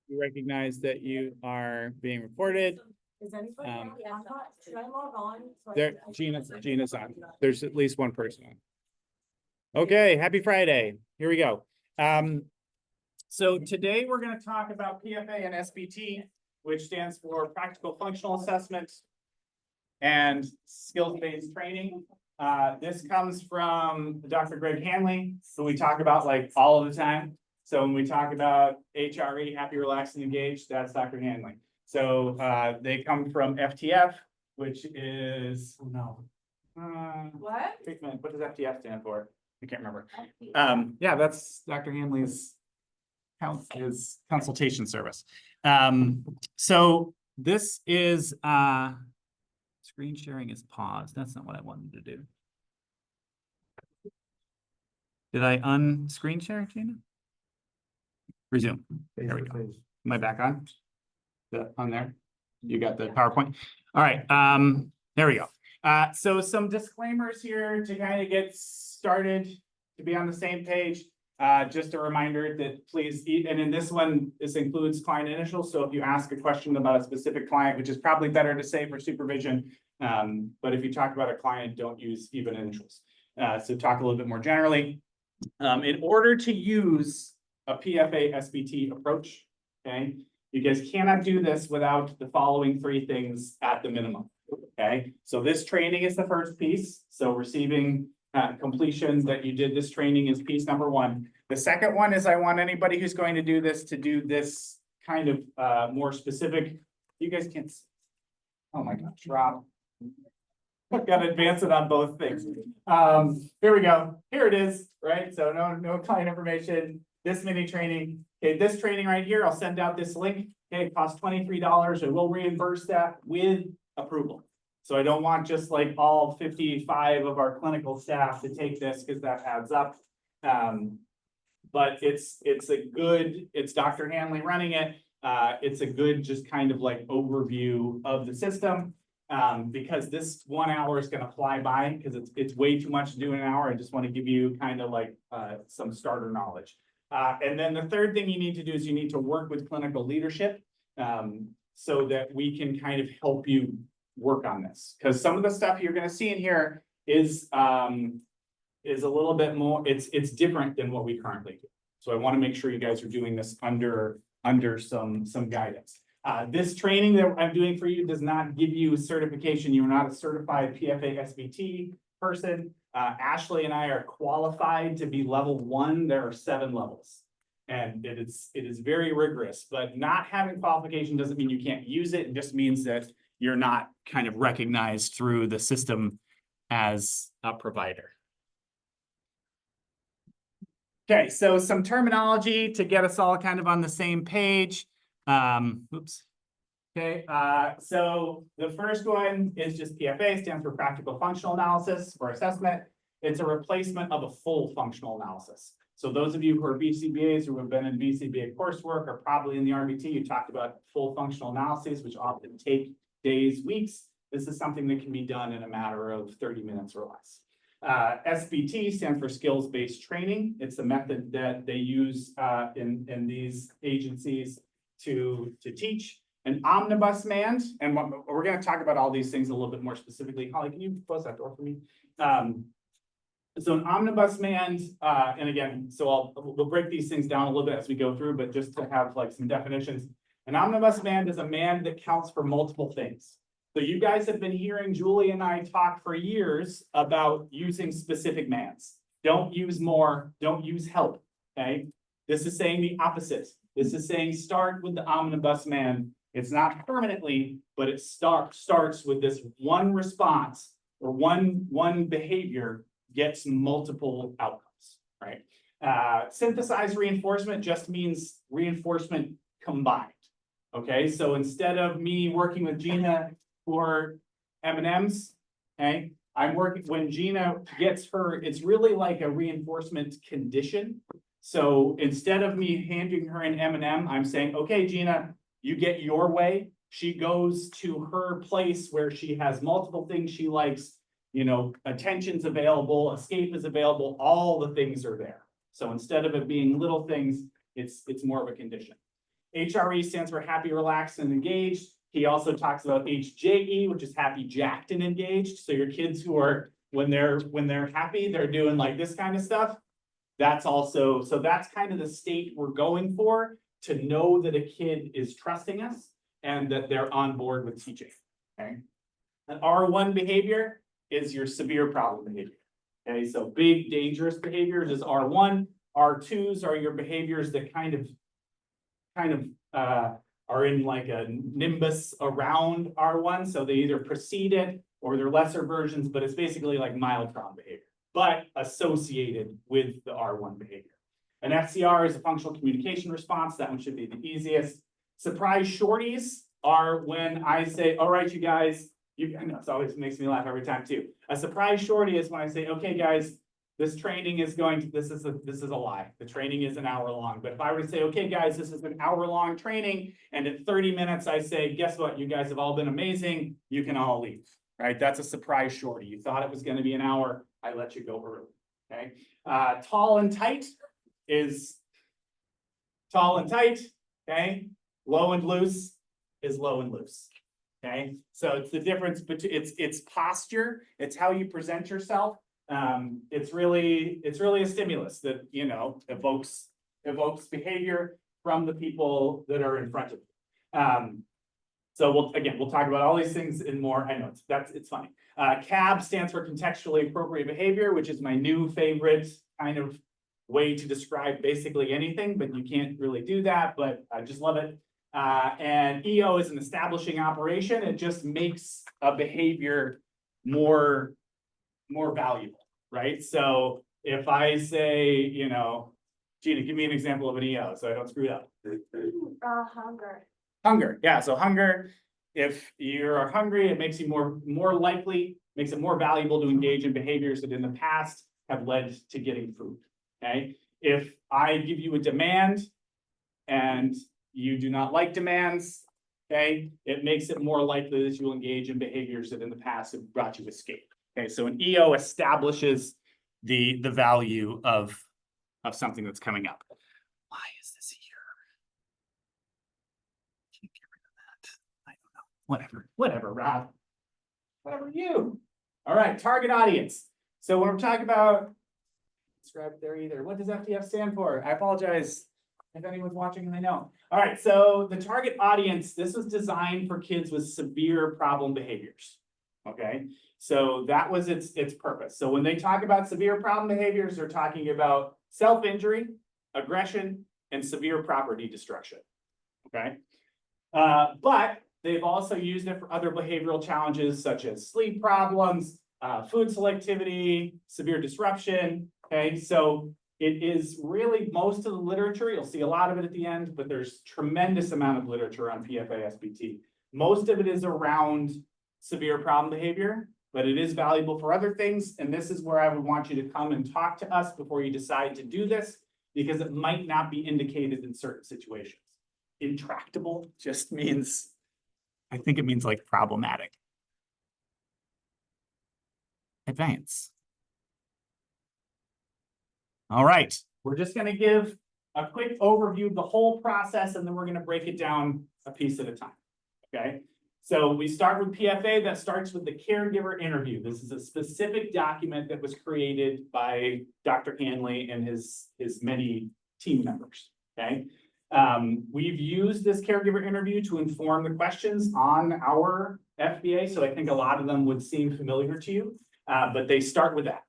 We recognize that you are being recorded. Is anybody on the app? Should I log on? So I There, can- Gina's on. There's at least one person on. Okay, happy Friday. Here we go. So today we're going to talk about PFA and SBT, which stands for Practical Functional Assessment and Skills-Based Training. This comes from Dr. Greg Hanley, who we talk about like all of the time. So when we talk about HRE, Happy, Relaxed, and Engaged, that's Dr. Hanley. So they come from FTF, which is, oh no. What? Treatment. What does FTF stand for? I can't remember. Yeah, that's Dr. Hanley's consultation service. So this is screen sharing is paused. That's not what I wanted to do. Did I unscreen share, Gina? Resume. There we go. Am I back on? On there? You got the PowerPoint? All right. There we go. So some disclaimers here to kind of get started, to be on the same page. Just a reminder that please, and in this one, this includes client initials. So if you ask a question about a specific client, which is probably better to say for supervision, but if you talk about a client, don't use even initials. So talk a little bit more generally. In order to use a PFA SBT approach, okay, you guys cannot do this without the following three things at the minimum. Okay, so this training is the first piece. So receiving completion that you did this training is piece number one. The second one is I want anybody who's going to do this kind of more specific. You guys can't. Oh my gosh, Rob. I've got to advance it on both things. Here we go. Here it is, right? So no client information. This mini training. Okay, this training right here, I'll send out this link. Okay, it costs $23 and we'll reimburse that with approval. So I don't want just like all 55 of our clinical staff to take this because that adds up. But it's Dr. Hanley running it. It's a good just kind of like overview of the system. Because this 1 hour is going to fly by because it's way too much to do in an hour. I just want to give you kind of like some starter knowledge. And then the third thing you need to do is you need to work with clinical leadership so that we can kind of help you work on this. Because some of the stuff you're going to see in here is a little bit more, it's different than what we currently do. So I want to make sure you guys are doing this under some guidance. This training that I'm doing for you does not give you certification. You're not a certified PFA SBT person. Ashley and I are qualified to be level 1. There are 7 levels. And it is very rigorous, but not having qualification doesn't mean you can't use it. It just means that you're not kind of recognized through the system as a provider. Okay, so some terminology to get us all kind of on the same page. Oops. Okay, so the first one is just PFA, stands for Practical Functional Analysis or Assessment. It's a replacement of a full functional analysis. So those of you who are BCBAs who have been in BCBA coursework are probably in the RBT. You talked about full functional analyses, which often take days, weeks. This is something that can be done in a matter of 30 minutes or less. SBT stands for Skills-Based Training. It's the method that they use in these agencies to teach. An omnibus manned, and we're going to talk about all these things a little bit more specifically. Holly, can you close that door for me? So an omnibus manned, and again, so we'll break these things down a little bit as we go through, but just to have like some definitions. An omnibus manned is a manned that counts for multiple things. So you guys have been hearing Julie and I talk for years about using specific mands. Don't use more, don't use help, okay? This is saying the opposite. This is saying start with the omnibus man. It's not permanently, but it starts with this one response or one behavior gets multiple outcomes, right? Synthesized reinforcement just means reinforcement combined, okay? So instead of me working with Gina for M&Ms, okay? I'm working, when Gina gets her, it's really like a reinforcement condition. So instead of me handing her an M&M, I'm saying, okay, Gina, you get your way. She goes to her place where she has multiple things she likes, you know, attention's available, escape is available, all the things are there. So instead of it being little things, it's more of a condition. HRE stands for happy, relaxed, and engaged. He also talks about HJE, which is happy, jacked, and engaged. So your kids who are, when they're happy, they're doing like this kind of stuff. That's also, so that's kind of the state we're going for, to know that a kid is trusting us and that they're on board with teaching, okay? And R1 behavior is your severe problem behavior, okay? So big, dangerous behaviors is R1. R2s are your behaviors that kind of are in like a nimbus around R1. So they either precede it or they're lesser versions, but it's basically like mild problem behavior, but associated with the R1 behavior. An FCR is a functional communication response. That one should be the easiest. Surprise shorties are when I say, all right, you guys, I know it always makes me laugh every time too. A surprise shorty is when I say, okay, guys, this training is going to, this is a lie. The training is an hour long. But if I were to say, okay, guys, this is an hour-long training, and at 30 minutes, I say, guess what? You guys have all been amazing. You can all leave, right? That's a surprise shorty. You thought it was going to be an hour. I let you go early, okay? Tall and tight is tall and tight, okay? Low and loose is low and loose, okay? So it's the difference between, it's posture. It's how you present yourself. It's really a stimulus that, you know, evokes behavior from the people that are in front of you. So we'll talk about all these things in more. I know it's funny. CAB stands for contextually appropriate behavior, which is my new favorite kind of way to describe basically anything, but you can't really do that, but I just love it. And EO is an establishing operation. It just makes a behavior more valuable, right? So if I say, you know, Gina, give me an example of an EO so I don't screw it up. Hunger. Hunger, yeah, so hunger, if you're hungry, it makes you more likely, makes it more valuable to engage in behaviors that in the past have led to getting food, okay? If I give you a demand and you do not like demands, okay, it makes it more likely that you'll engage in behaviors that in the past have brought you escape. Okay, so an EO establishes the value of something that's coming up. Why is this here? Can't get rid of that. I don't know. Whatever, Rob. Whatever you. All right, target audience. So when we're talking about, describe there either. What does FTF stand for? I apologize if anyone's watching and they know. All right, so the target audience, this was designed for kids with severe problem behaviors. Okay. So that was its purpose. So when they talk about severe problem behaviors, they're talking about self-injury, aggression, and severe property destruction, okay? But they've also used it for other behavioral challenges such as sleep problems, food selectivity, severe disruption, okay? So it is really most of the literature, you'll see a lot of it at the end, but there's tremendous amount of literature on PFA SBT. Most of it is around severe problem behavior, but it is valuable for other things. And this is where I would want you to come and talk to us before you decide to do this, because it might not be indicated in certain situations. Intractable just means, I think it means like problematic. Advance. All right, we're just going to give a quick overview of the whole process, and then we're going to break it down a piece at a time, okay? So we start with PFA. That starts with the caregiver interview. This is a specific document that was created by Dr. Hanley and his many team members, okay? We've used this caregiver interview to inform the questions on our FBA, so I think a lot of them would seem familiar to you, but they start with that,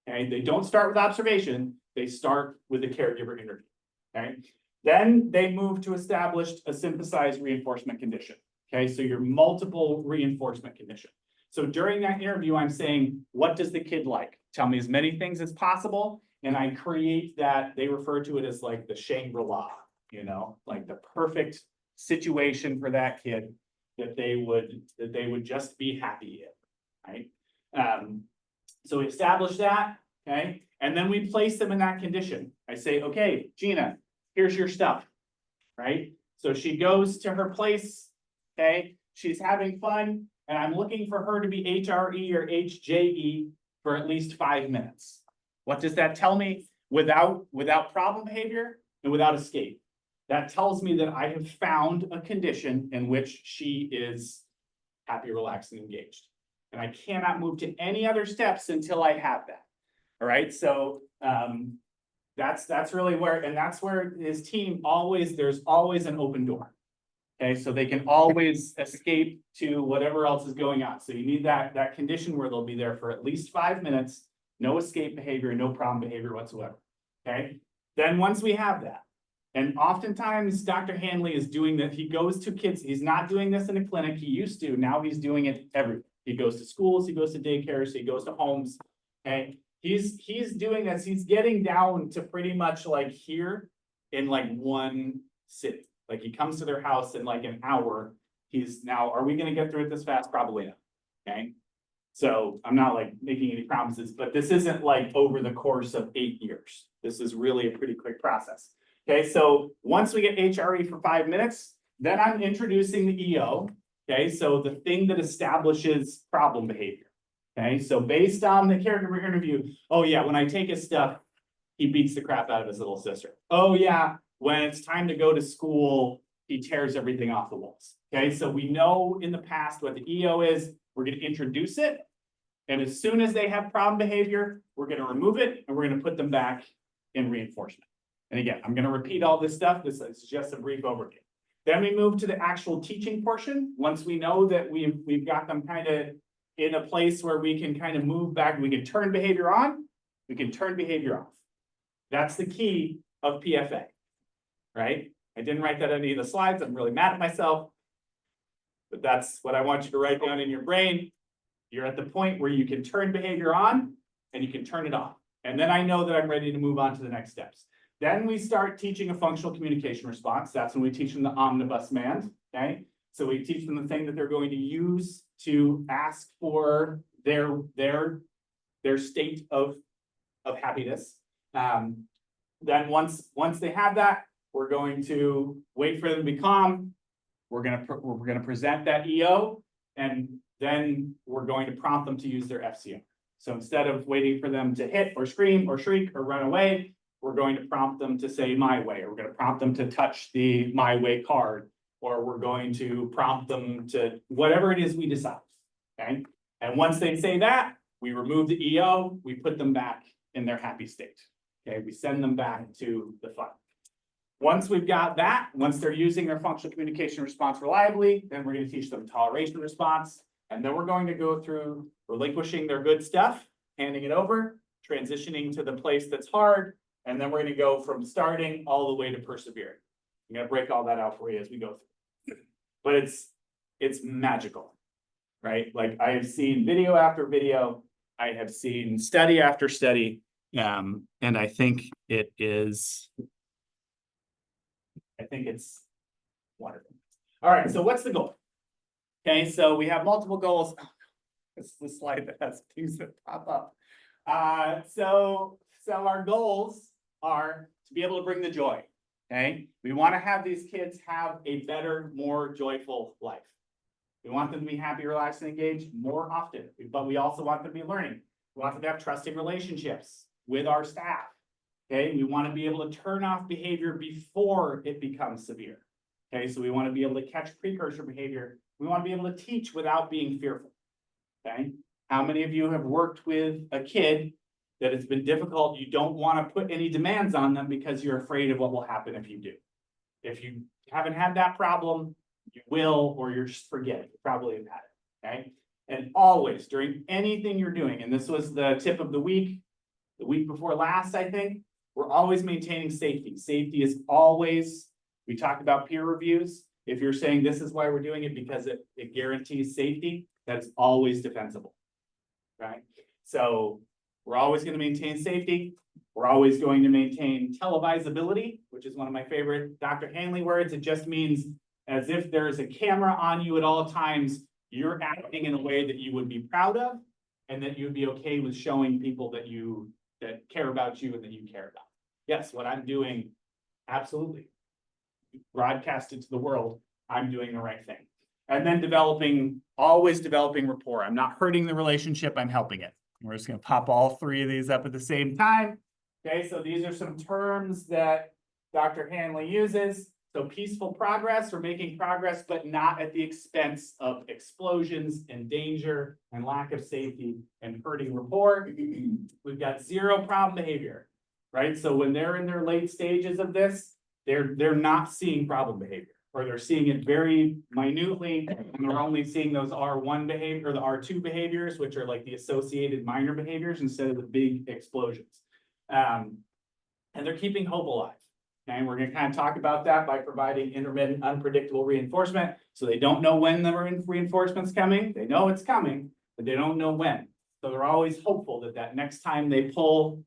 okay? They don't start with observation. They start with the caregiver interview, okay? Then they move to establish a synthesized reinforcement condition. Okay, so your multiple reinforcement condition. So during that interview, I'm saying, what does the kid like? Tell me as many things as possible. And I create that, they refer to it as like the Shangri-La, you know, like the perfect situation for that kid that they would just be happy in, right? So we establish that, okay? And then we place them in that condition. I say, okay, Gina, here's your stuff, right? So she goes to her place. Okay, she's having fun, and I'm looking for her to be HRE or HJE for at least 5 minutes. What does that tell me? Without problem behavior and without escape. that tells me that I have found a condition in which she is happy, relaxed, and engaged. And I cannot move to any other steps until I have that. All right, so that's really where, and that's where his team always, there's always an open door. Okay, so they can always escape to whatever else is going on. So you need that condition where they'll be there for at least 5 minutes, no escape behavior, no problem behavior whatsoever. Okay, then once we have that, and oftentimes Dr. Hanley is doing that. He goes to kids. He's not doing this in a clinic. He used to. Now he's doing it everywhere. He goes to schools. He goes to daycares. He goes to homes. Okay, he's doing this. He's getting down to pretty much like here in like one sitting. Like he comes to their house in like an hour. He's now, are we going to get through it this fast? Probably not. Okay. So I'm not like making any promises, but this isn't like over the course of 8 years. This is really a pretty quick process. Okay. So once we get HRE for 5 minutes, then I'm introducing the EO. Okay. So the thing that establishes problem behavior. Okay. So based on the caregiver interview, oh yeah, when I take his stuff, he beats the crap out of his little sister. Oh yeah. When it's time to go to school, he tears everything off the walls. Okay, so we know in the past what the EO is. We're going to introduce it. And as soon as they have problem behavior, we're going to remove it and we're going to put them back in reinforcement. And again, I'm going to repeat all this stuff. This is just a brief overview. Then we move to the actual teaching portion. Once we know that we've got them kind of in a place where we can kind of move back, we can turn behavior on, we can turn behavior off. That's the key of PFA. Right? I didn't write that on any of the slides. I'm really mad at myself. But that's what I want you to write down in your brain. You're at the point where you can turn behavior on and you can turn it off. And then I know that I'm ready to move on to the next steps. Then we start teaching a functional communication response. That's when we teach them the omnibus man. Okay. So we teach them the thing that they're going to use to ask for their state of happiness. Then once they have that, we're going to wait for them to be calm. We're going to present that EO, and then we're going to prompt them to use their FCO. So instead of waiting for them to hit or scream or shriek or run away, we're going to prompt them to say my way, or we're going to prompt them to touch the my way card, or we're going to prompt them to whatever it is we decide. Okay. And once they say that, we remove the EO, we put them back in their happy state. Okay. We send them back to the fun. Once we've got that, once they're using their functional communication response reliably, then we're going to teach them toleration response. And then we're going to go through relinquishing their good stuff, handing it over, transitioning to the place that's hard. And then we're going to go from starting all the way to persevering. I'm going to break all that out for you as we go through. But it's magical, right? Like I have seen video after video. I have seen study after study. And I think it's wonderful. All right, so what's the goal? Okay, so we have multiple goals. This is the slide that has things that pop up. So our goals are to be able to bring the joy. Okay, we want to have these kids have a better, more joyful life. We want them to be happy, relaxed, and engaged more often, but we also want them to be learning. We want them to have trusting relationships with our staff. Okay, we want to be able to turn off behavior before it becomes severe. Okay, so we want to be able to catch precursor behavior. We want to be able to teach without being fearful. Okay, how many of you have worked with a kid that it's been difficult? You don't want to put any demands on them because you're afraid of what will happen if you do. If you haven't had that problem, you will, or you're just forgetting. You probably have had it. Okay, and always during anything you're doing, and this was the tip of the week before last, I think. We're always maintaining safety. Safety is always, we talked about peer reviews. If you're saying this is why we're doing it because it guarantees safety, that's always defensible, right? So we're always going to maintain safety. We're always going to maintain televisability, which is one of my favorite Dr. Hanley words. It just means as if there's a camera on you at all times, you're acting in a way that you would be proud of and that you'd be okay with showing people that care about you and that you care about. Yes, what I'm doing, absolutely. Broadcasted to the world, I'm doing the right thing. And then always developing rapport. I'm not hurting the relationship, I'm helping it. We're just going to pop all three of these up at the same time. Okay, so these are some terms that Dr. Hanley uses. So peaceful progress, we're making progress, but not at the expense of explosions and danger and lack of safety and hurting rapport. We've got zero problem behavior, right? So when they're in their late stages of this, they're not seeing problem behavior, or they're seeing it very minutely, and they're only seeing those R1 behavior or the R2 behaviors, which are like the associated minor behaviors instead of the big explosions. And they're keeping hope alive. Okay, and we're going to kind of talk about that by providing intermittent, unpredictable reinforcement. So they don't know when the reinforcement's coming. They know it's coming, but they don't know when. So they're always hopeful that that next time they pull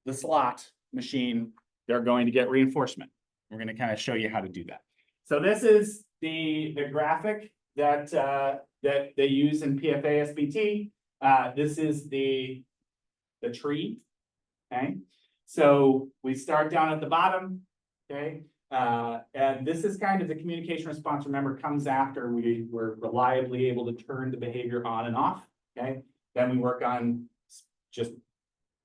the slot machine, they're going to get reinforcement. We're going to kind of show you how to do that. So this is the graphic that that they use in PFA SBT. This is the tree. Okay, so we start down at the bottom. Okay, and this is kind of the communication response. Remember, comes after we're reliably able to turn the behavior on and off. Okay, then we work on just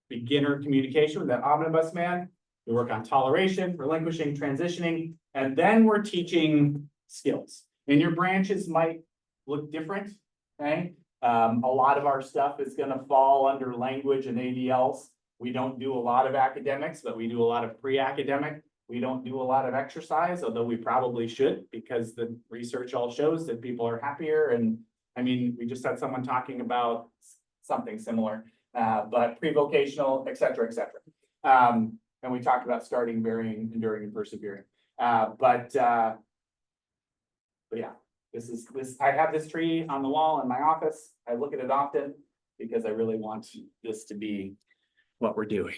beginner communication with that omnibus man. We work on toleration, relinquishing, transitioning, and then we're teaching skills. And your branches might look different. Okay, a lot of our stuff is going to fall under language and ADLs. We don't do a lot of academics, but we do a lot of pre-academic. We don't do a lot of exercise, although we probably should, because the research all shows that people are happier. And I mean, we just had someone talking about something similar, but pre-vocational, et cetera, et cetera. And we talked about starting, varying, enduring, and persevering. But yeah, I have this tree on the wall in my office. I look at it often because I really want this to be what we're doing.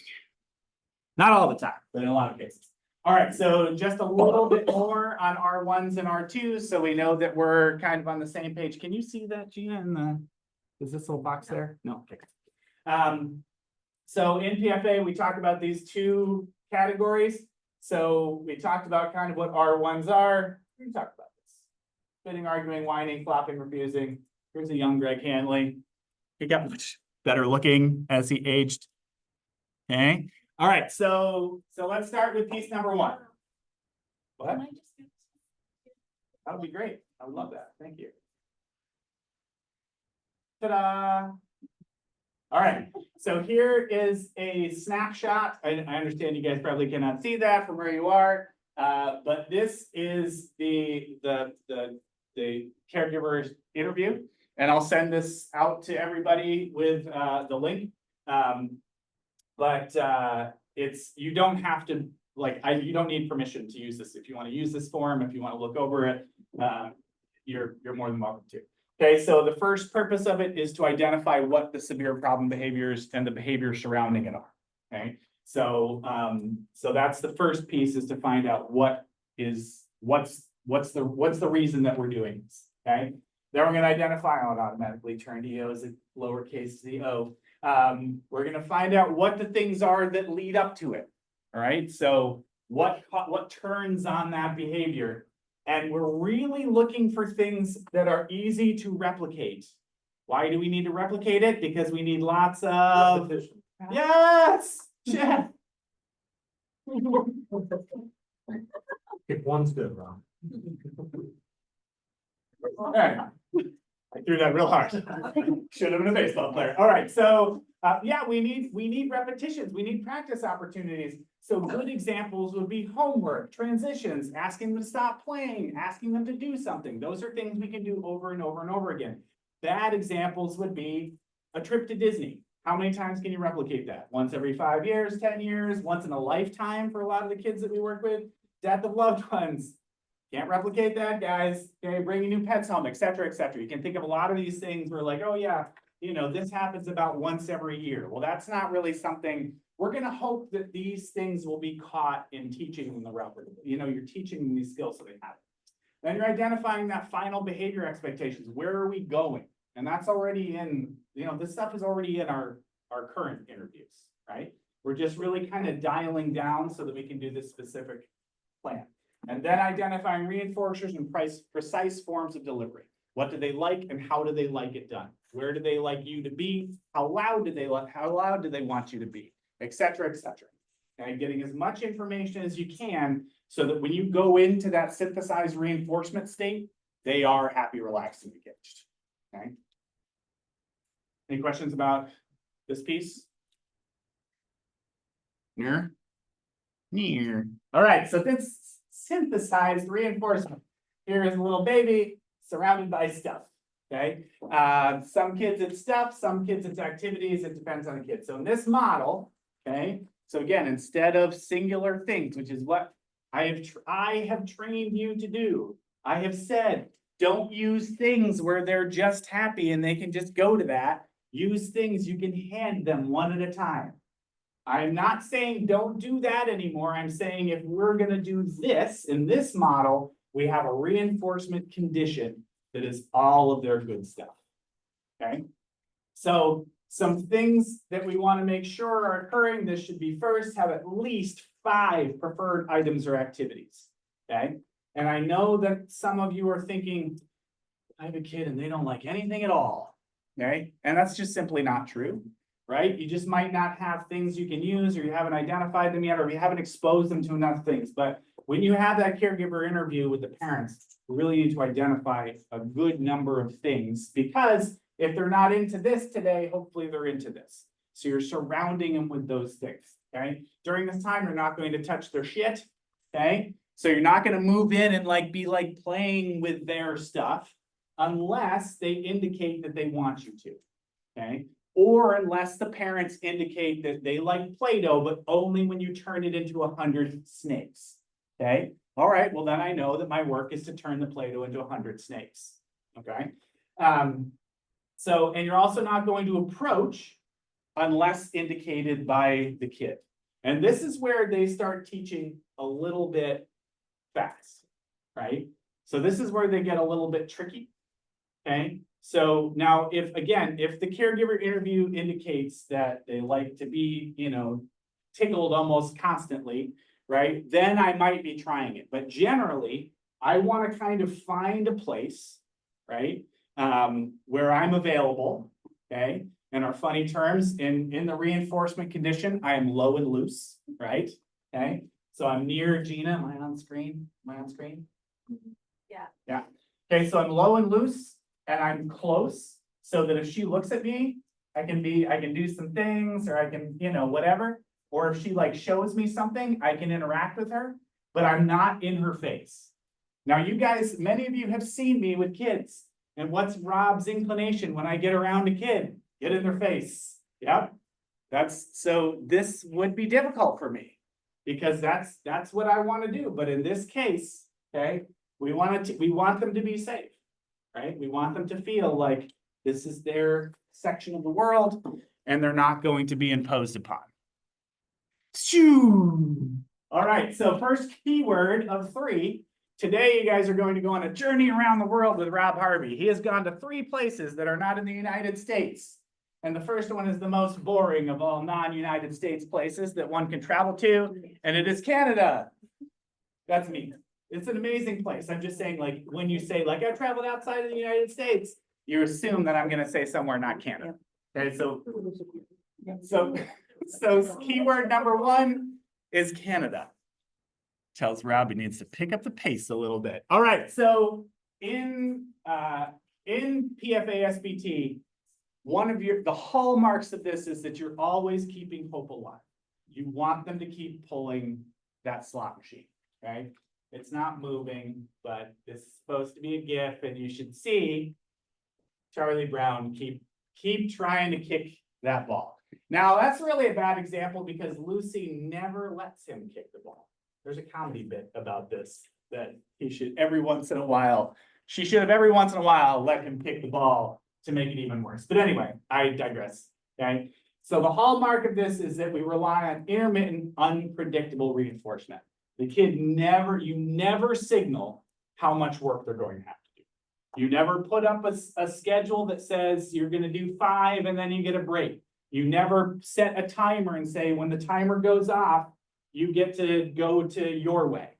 Not all the time, but in a lot of cases. All right, so just a little bit more on R1s and R2s, so we know that we're kind of on the same page. Can you see that, Gina, is this little box there? No, okay. So in PFA, we talk about these two categories. So we talked about kind of what R1s are. We talked about this. Spitting, arguing, whining, flopping, refusing. Here's a young Greg Hanley. He got much better looking as he aged. Okay. All right. So let's start with piece number one. What? That would be great. I would love that. Thank you. Ta-da. All right. So here is a snapshot. I understand you guys probably cannot see that from where you are, but this is the caregiver's interview, and I'll send this out to everybody with the link. But you don't have to, you don't need permission to use this. If you want to use this form, if you want to look over it, you're more than welcome to. Okay, so the first purpose of it is to identify what the severe problem behaviors and the behaviors surrounding it are. Okay, so that's the first piece, is to find out what's the reason that we're doing this. Okay, then we're going to identify, I'll automatically turn to O as a lowercase z o. We're going to find out what the things are that lead up to it. All right, so what turns on that behavior. And we're really looking for things that are easy to replicate. Why do we need to replicate it? Because we need lots of repetition. Yes. Yeah. If one's good, Ron. All right. I threw that real hard. Should have been a baseball player. All right. So yeah, we need repetitions. We need practice opportunities. So good examples would be homework, transitions, asking them to stop playing, asking them to do something. Those are things we can do over and over and over again. Bad examples would be a trip to Disney. How many times can you replicate that? Once every 5 years, 10 years, once in a lifetime for a lot of the kids that we work with. Death of loved ones. Can't replicate that, guys. Okay, bringing new pets home, et cetera, et cetera. You can think of a lot of these things where like, oh yeah, this happens about once every year. Well, that's not really something. We're going to hope that these things will be caught in teaching them the record. You're teaching them these skills so they have it. Then you're identifying that final behavior expectations. Where are we going? And that's already in, this stuff is already in our current interviews, right? We're just really kind of dialing down so that we can do this specific plan. And then identifying reinforcers and precise forms of delivery. What do they like and how do they like it done? Where do they like you to be? How loud do they want you to be? Et cetera, et cetera. And getting as much information as you can so that when you go into that synthesized reinforcement state, they are happy, relaxed, and engaged. Okay. Any questions about this piece? Near? Near. All right, so this synthesized reinforcement. Here is a little baby surrounded by stuff. Okay, some kids it's stuff, some kids it's activities. It depends on the kid. So in this model, okay, so again, instead of singular things, which is what I have trained you to do. I have said, don't use things where they're just happy and they can just go to that. Use things you can hand them one at a time. I'm not saying don't do that anymore. I'm saying if we're going to do this in this model, we have a reinforcement condition that is all of their good stuff. Okay. So some things that we want to make sure are occurring. This should be first, have at least 5 preferred items or activities. Okay. And I know that some of you are thinking, I have a kid and they don't like anything at all. Okay. And that's just simply not true. Right? You just might not have things you can use, or you haven't identified them yet, or you haven't exposed them to enough things. But when you have that caregiver interview with the parents, you really need to identify a good number of things, because if they're not into this today, hopefully they're into this. So you're surrounding them with those things. Okay. During this time, you're not going to touch their shit. Okay. So you're not going to move in and be playing with their stuff unless they indicate that they want you to. Okay. Or unless the parents indicate that they like Play-Doh, but only when you turn it into 100 snakes. Okay. All right. Well, then I know that my work is to turn the Play-Doh into 100 snakes. Okay. And you're also not going to approach unless indicated by the kid. And this is where they start teaching a little bit fast, right? So this is where they get a little bit tricky. Okay. So now if the caregiver interview indicates that they like to be, tickled almost constantly, right? Then I might be trying it. But generally, I want to kind of find a place, right? Where I'm available, okay? And our funny terms in the reinforcement condition, I am low and loose, right? Okay. So I'm near Gina. Am I on screen? Am I on screen? Yeah. Yeah. Okay, so I'm low and loose. And I'm close, so that if she looks at me, I can do some things, or I can, whatever. Or if she shows me something, I can interact with her, but I'm not in her face. Now, you guys, many of you have seen me with kids. And what's Rob's inclination when I get around a kid? Get in their face. Yep. So this would be difficult for me, because that's what I want to do. But in this case, okay, we want them to be safe. Right? We want them to feel like this is their section of the world and they're not going to be imposed upon. All right, so first keyword of 3. Today, you guys are going to go on a journey around the world with Rob Harvey. He has gone to 3 places that are not in the United States. And the first one is the most boring of all non-United States places that one can travel to, and it is Canada. That's neat. It's an amazing place. I'm just saying, when you say, I traveled outside of the United States, you assume that I'm going to say somewhere not Canada. Okay, so keyword number 1 is Canada. Tells Rob he needs to pick up the pace a little bit. All right, so in PFA SBT, one of the hallmarks of this is that you're always keeping hope alive. You want them to keep pulling that slot machine, okay? It's not moving, but this is supposed to be a GIF, and you should see Charlie Brown keep trying to kick that ball. Now, that's really a bad example because Lucy never lets him kick the ball. There's a comedy bit about this, that she should have every once in a while let him kick the ball to make it even worse. But anyway, I digress. Okay. So the hallmark of this is that we rely on intermittent, unpredictable reinforcement. The kid you never signal how much work they're going to have to do. You never put up a schedule that says you're going to do 5 and then you get a break. You never set a timer and say, when the timer goes off, you get to go to your way.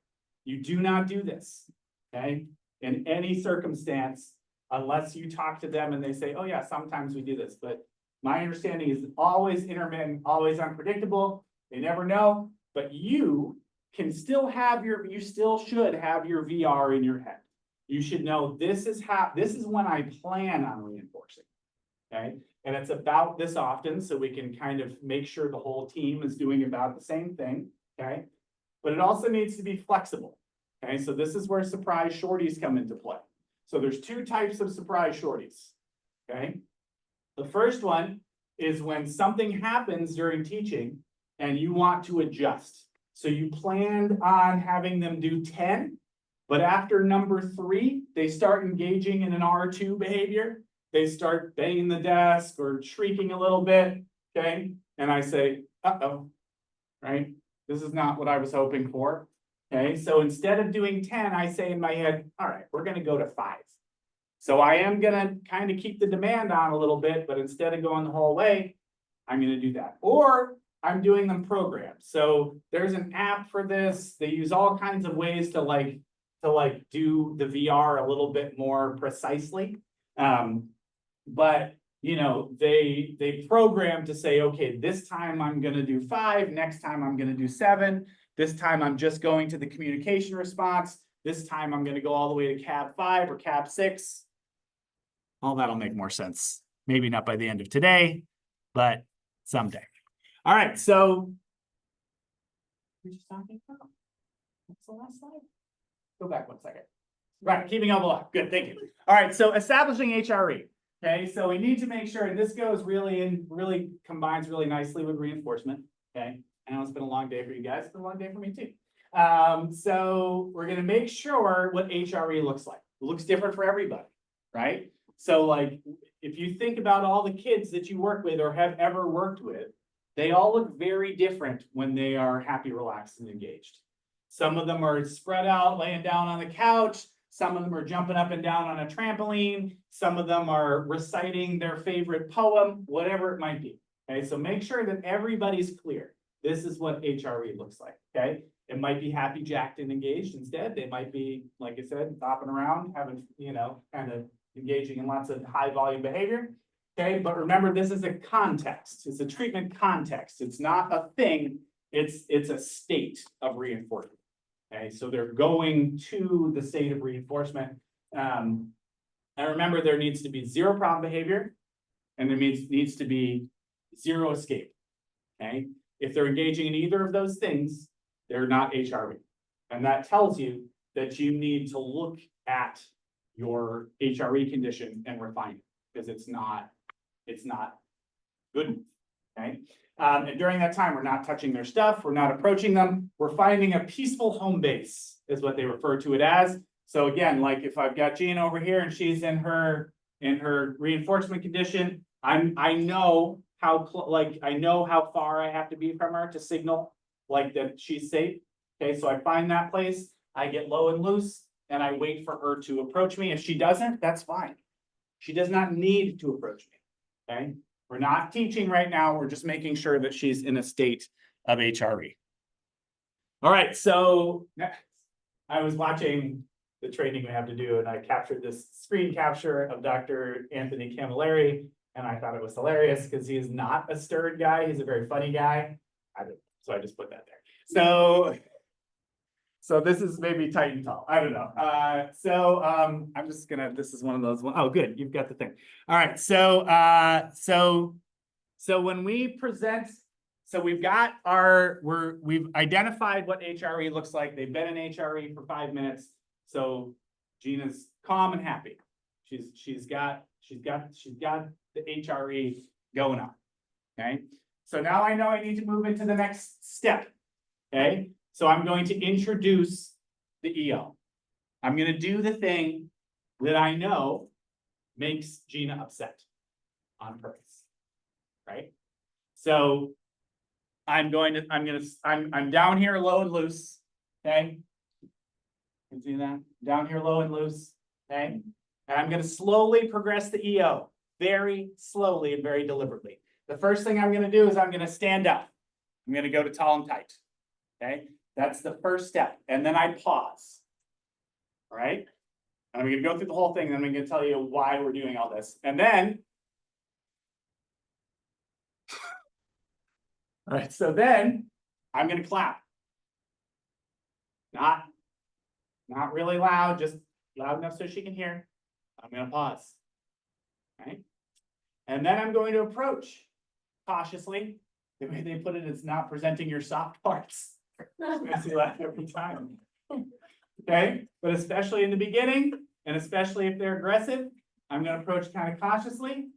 You do not do this, okay? In any circumstance, unless you talk to them and they say, oh yeah, sometimes we do this. But my understanding is always intermittent, always unpredictable. They never know, but you can still have you still should have your VR in your head. You should know this is when I plan on reinforcing. Okay, and it's about this often, so we can kind of make sure the whole team is doing about the same thing. Okay, but it also needs to be flexible. Okay, so this is where surprise shorties come into play. So there's two types of surprise shorties. Okay, the first one is when something happens during teaching and you want to adjust. So you planned on having them do 10, but after number 3, they start engaging in an R2 behavior. They start banging the desk or shrieking a little bit, okay? And I say, uh-oh, right? This is not what I was hoping for, okay? So instead of doing 10, I say in my head, all right, we're gonna go to 5. So I am gonna kind of keep the demand on a little bit, but instead of going the whole way, I'm gonna do that. Or I'm doing them programmed. So there's an app for this. They use all kinds of ways to do the VR a little bit more precisely. But you know, they program to say, okay, this time I'm gonna do 5, next time I'm gonna do 7, this time I'm just going to the communication response, this time I'm gonna go all the way to cab 5 or cab 6. All that'll make more sense. Maybe not by the end of today, but someday. All right, so we're just talking about. What's the last slide? Go back 1 second. Right, keeping up a lot. Good, thank you. All right, so establishing HRE. Okay, so we need to make sure, and this goes really combines really nicely with reinforcement. Okay, I know it's been a long day for you guys. It's been a long day for me too. So we're gonna make sure what HRE looks like. It looks different for everybody, right? So like, if you think about all the kids that you work with or have ever worked with, they all look very different when they are happy, relaxed, and engaged. Some of them are spread out, laying down on the couch. Some of them are jumping up and down on a trampoline. Some of them are reciting their favorite poem, whatever it might be. Okay, so make sure that everybody's clear. This is what HRE looks like, okay? It might be happy, jacked, and engaged instead. They might be, like I said, bopping around, having, you know, kind of engaging in lots of high volume behavior. Okay, but remember, this is a context. It's a treatment context. It's not a thing. It's a state of reinforcement. Okay, so they're going to the state of reinforcement. And remember, there needs to be 0 problem behavior, and there needs to be 0 escape. Okay, if they're engaging in either of those things, they're not HRE, and that tells you that you need to look at your HRE condition and refine it, because it's not good. Okay. And during that time, we're not touching their stuff. We're not approaching them. We're finding a peaceful home base is what they refer to it as. So again, like if I've got Gina over here and she's in her reinforcement condition, I know how far I have to be from her to signal like that she's safe. Okay, so I find that place, I get low and loose, and I wait for her to approach me. If she doesn't, that's fine. She does not need to approach me. Okay. We're not teaching right now. We're just making sure that she's in a state of HRE. All right, so I was watching the training we have to do, and I captured this screen capture of Dr. Anthony Camilleri, and I thought it was hilarious because he is not a stern guy. He's a very funny guy. So I just put that there. So this is maybe tight and tall. I don't know. I'm just gonna, this is one of those ones. Oh, good. You've got the thing. All right. So when we present, so we've got we've identified what HRE looks like. They've been in HRE for 5 minutes. So Gina's calm and happy. She's got the HRE going on. Okay. So now I know I need to move into the next step. Okay. So I'm going to introduce the EO. I'm going to do the thing that I know makes Gina upset on purpose, right? So I'm down here low and loose, okay? You can see that? Down here low and loose, okay? And I'm going to slowly progress the EO, very slowly and very deliberately. The first thing I'm going to do is I'm going to stand up. I'm going to go to tall and tight, okay? That's the first step. And then I pause. All right. And I'm going to go through the whole thing. And then I'm going to tell you why we're doing all this. And then, all right. So then I'm going to clap. Not really loud, just loud enough so she can hear. I'm gonna pause. Right? And then I'm going to approach cautiously. The way they put it, it's not presenting your soft parts. I see that every time. Okay, but especially in the beginning, and especially if they're aggressive, I'm gonna approach kind of cautiously.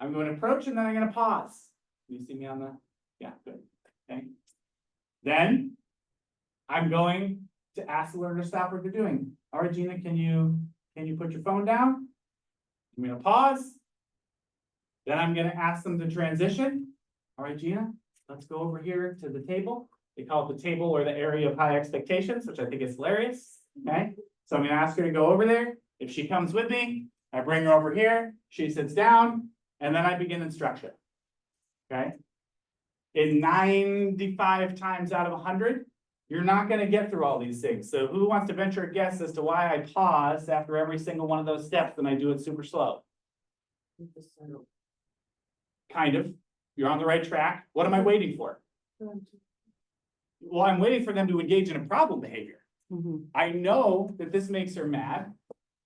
I'm going to approach and then I'm gonna pause. You see me on the, yeah, good, okay. Then I'm going to ask the learner to stop what they're doing. All right, Gina, can you put your phone down? I'm gonna pause. Then I'm gonna ask them to transition. All right, Gina, let's go over here to the table. They call it the table or the area of high expectations, which I think is hilarious, okay? So I'm gonna ask her to go over there. If she comes with me, I bring her over here, she sits down, and then I begin instruction, okay? In 95 times out of 100, you're not gonna get through all these things. So who wants to venture a guess as to why I pause after every single one of those steps and I do it super slow? Kind of, you're on the right track. What am I waiting for? Well, I'm waiting for them to engage in a problem behavior. I know that this makes her mad,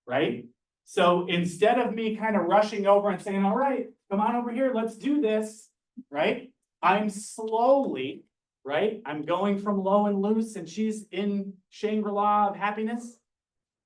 right? So instead of me kind of rushing over and saying, all right, come on over here, let's do this, right? I'm slowly, right? I'm going from low and loose and she's in Shangri-La of happiness.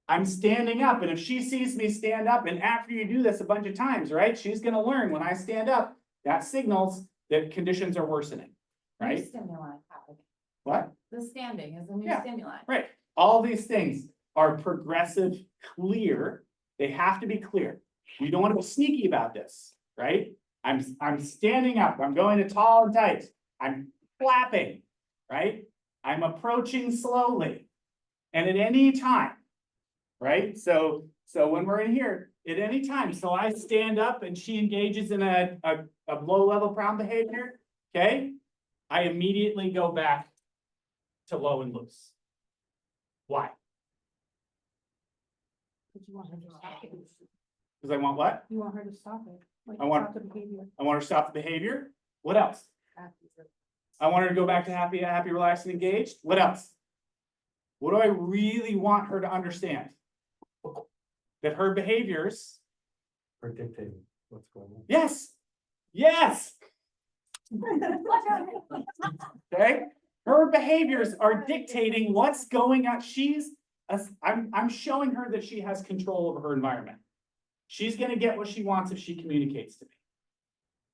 I'm standing up, and if she sees me stand up, and after you do this a bunch of times, right? She's gonna learn when I stand up, that signals that conditions are worsening, right? New stimuli happening. What? The standing is a new Yeah. stimuli. Right, all these things are progressive, clear, they have to be clear. You don't want to be sneaky about this, right? I'm standing up, I'm going to tall and tight, I'm flapping, right? I'm approaching slowly. And at any time, right? So when we're in here, at any time, so I stand up and she engages in a low level problem behavior, okay? I immediately go back to low and loose. Why? You want her to stop it. Because I want what? You want her to stop it. Like, I want- stop the behavior. I want her to stop the behavior. What else? I want her to go back to happy, relaxed, and engaged. What else? What do I really want her to understand? That her behaviors, Or dictating what's going on. yes, yes, okay? Her behaviors are dictating what's going on. I'm showing her that she has control over her environment. She's gonna get what she wants if she communicates to me.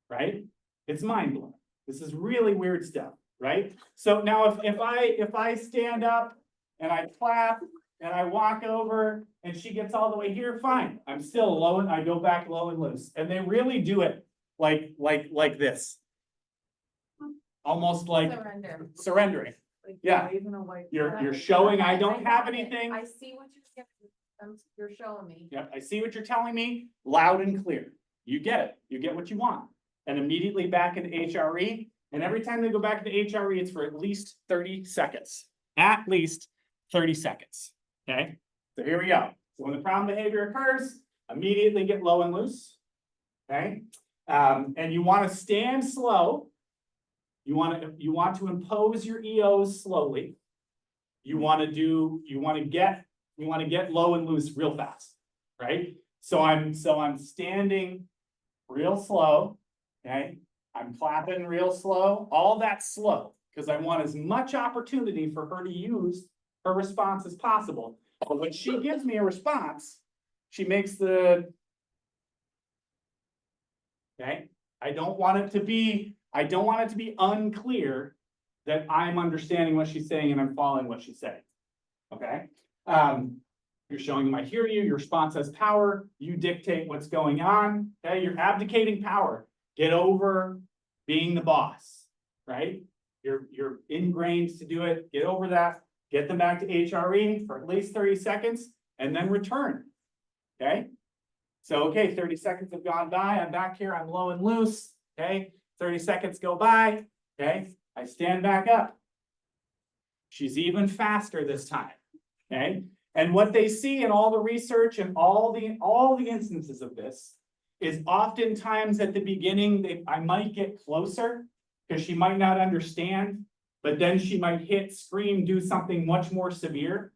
Right? It's mind blowing. This is really weird stuff, right? So now if I stand up and I clap and I walk over and she gets all the way here, fine. I'm still low and I go back low and loose. And they really do it like this. Almost like Surrender. surrendering. Yeah. You're showing I don't have anything. I see what you're showing me. Yep, I see what you're telling me, loud and clear. You get it. You get what you want. And immediately back into HRE. And every time they go back into HRE, it's for at least 30 seconds. At least 30 seconds. Okay, so here we go. So when the problem behavior occurs, immediately get low and loose. Okay, and you want to stand slow. You want to impose your EOs slowly. You want to get low and loose real fast, right? So I'm standing real slow, okay? I'm clapping real slow, all that's slow, because I want as much opportunity for her to use her response as possible. But when she gives me a response, she makes the, okay? I don't want it to be unclear that I'm understanding what she's saying and I'm following what she's saying, okay? You're showing them I hear you, your response has power, you dictate what's going on, okay? You're abdicating power. Get over being the boss, right? You're ingrained to do it, get over that, get them back to HRE for at least 30 seconds, and then return, okay? So, okay, 30 seconds have gone by, I'm back here, I'm low and loose, okay? 30 seconds go by, okay? I stand back up. She's even faster this time, okay? And what they see in all the research and all the instances of this is oftentimes at the beginning, I might get closer because she might not understand but then she might hit, scream, do something much more severe.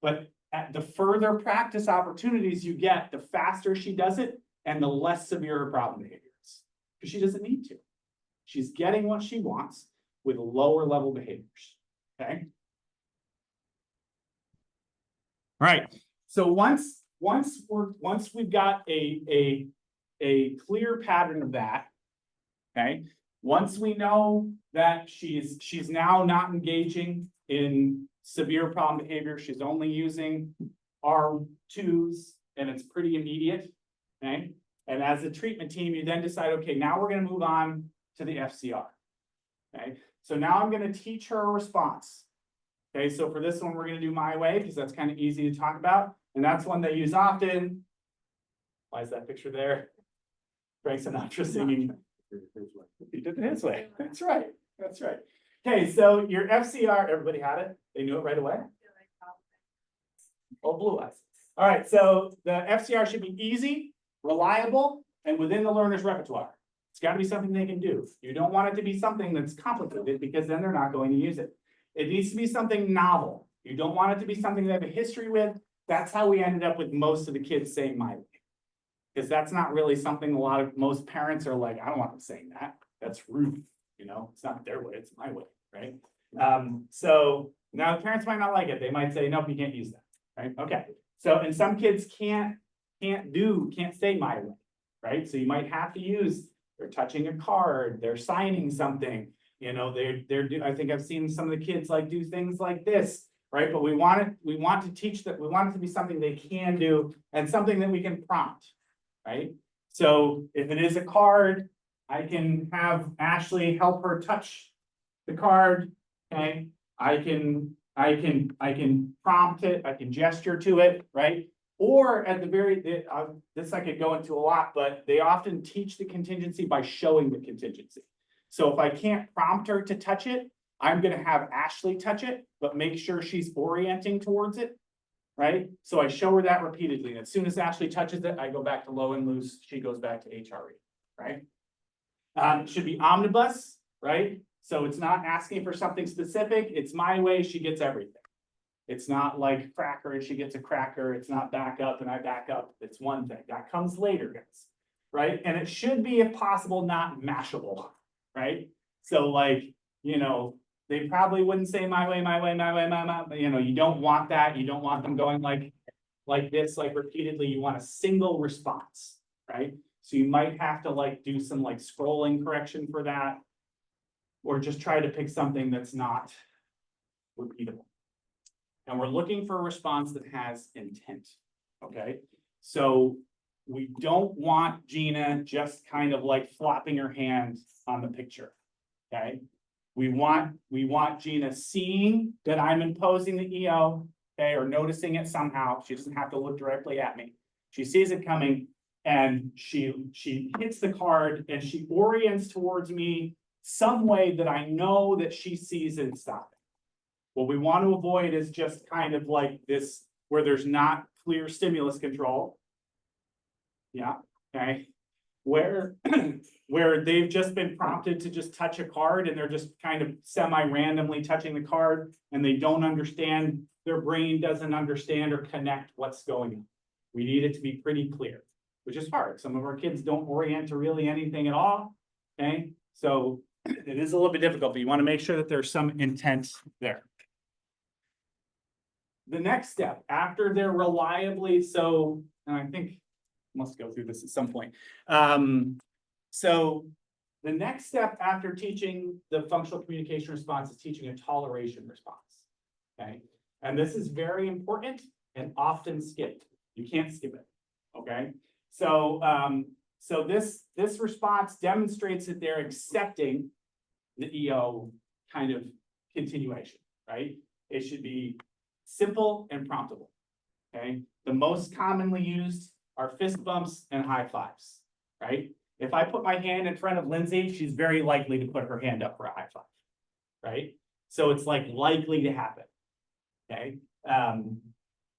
But at the further practice opportunities you get, the faster she does it and the less severe her problem behavior is. Because she doesn't need to. She's getting what she wants with lower level behaviors, okay? All right, so once we've got a clear pattern of that, okay? Once we know that she's now not engaging in severe problem behavior, she's only using R2s and it's pretty immediate, okay? And as a treatment team, you then decide, okay, now we're gonna move on to the FCR, okay? So now I'm gonna teach her a response. Okay, so for this one, we're gonna do my way because that's kind of easy to talk about. And that's one they use often. Why is that picture there? Frank Sinatra singing. He did it his way. That's right. That's right. Okay, so your FCR, everybody had it? They knew it right away? Oh, blue eyes. All right, so the FCR should be easy, reliable, and within the learner's repertoire. It's got to be something they can do. You don't want it to be something that's complicated because then they're not going to use it. It needs to be something novel. You don't want it to be something they have a history with. That's how we ended up with most of the kids saying my way. Because that's not really something most parents are like, I don't want them saying that. That's rude. You know, it's not their way, it's my way, right? So now the parents might not like it. They might say, nope, you can't use that, right? Okay. So, and some kids can't say my way, right? So you might have to use, they're touching a card, they're signing something. You know, I think I've seen some of the kids like do things like this, right? But we want to teach that, we want it to be something they can do and something that we can prompt, right? So if it is a card, I can have Ashley help her touch the card, okay? I can prompt it, I can gesture to it, right? Or at the this I could go into a lot, but they often teach the contingency by showing the contingency. So if I can't prompt her to touch it, I'm gonna have Ashley touch it, but make sure she's orienting towards it, right? So I show her that repeatedly. And as soon as Ashley touches it, I go back to low and loose, she goes back to HRE, right? It should be omnibus, right? So it's not asking for something specific, it's my way, she gets everything. It's not like cracker and she gets a cracker, it's not back up and I back up, it's one thing, that comes later, guys, right? And it should be, if possible, not mashable. Right? So like, you know, they probably wouldn't say my way, my way, my way, my, but you know, you don't want that. You don't want them going like this, like repeatedly. You want a single response, right? So you might have to like do some like scrolling correction for that, or just try to pick something that's not repeatable. And we're looking for a response that has intent, okay? So we don't want Gina just kind of like flopping her hands on the picture, okay? We want Gina seeing that I'm imposing the EO, okay, or noticing it somehow. She doesn't have to look directly at me. She sees it coming and she hits the card and she orients towards me some way that I know that she sees it and stops it. What we want to avoid is just kind of like this, where there's not clear stimulus control. Yeah, okay. Where they've just been prompted to just touch a card and they're just kind of semi-randomly touching the card and they don't understand, their brain doesn't understand or connect what's going on. We need it to be pretty clear, which is hard. Some of our kids don't orient to really anything at all, okay? So it is a little bit difficult, but you want to make sure that there's some intent there. The next step, after they're reliably, so, and I think must go through this at some point. So the next step after teaching the functional communication response is teaching a toleration response, okay? And this is very important and often skipped. You can't skip it, okay? So, so this response demonstrates that they're accepting the EO kind of continuation, right? It should be simple and promptable, okay? The most commonly used are fist bumps and high fives, right? If I put my hand in front of Lindsay, she's very likely to put her hand up for a high five, right? So it's like likely to happen, okay?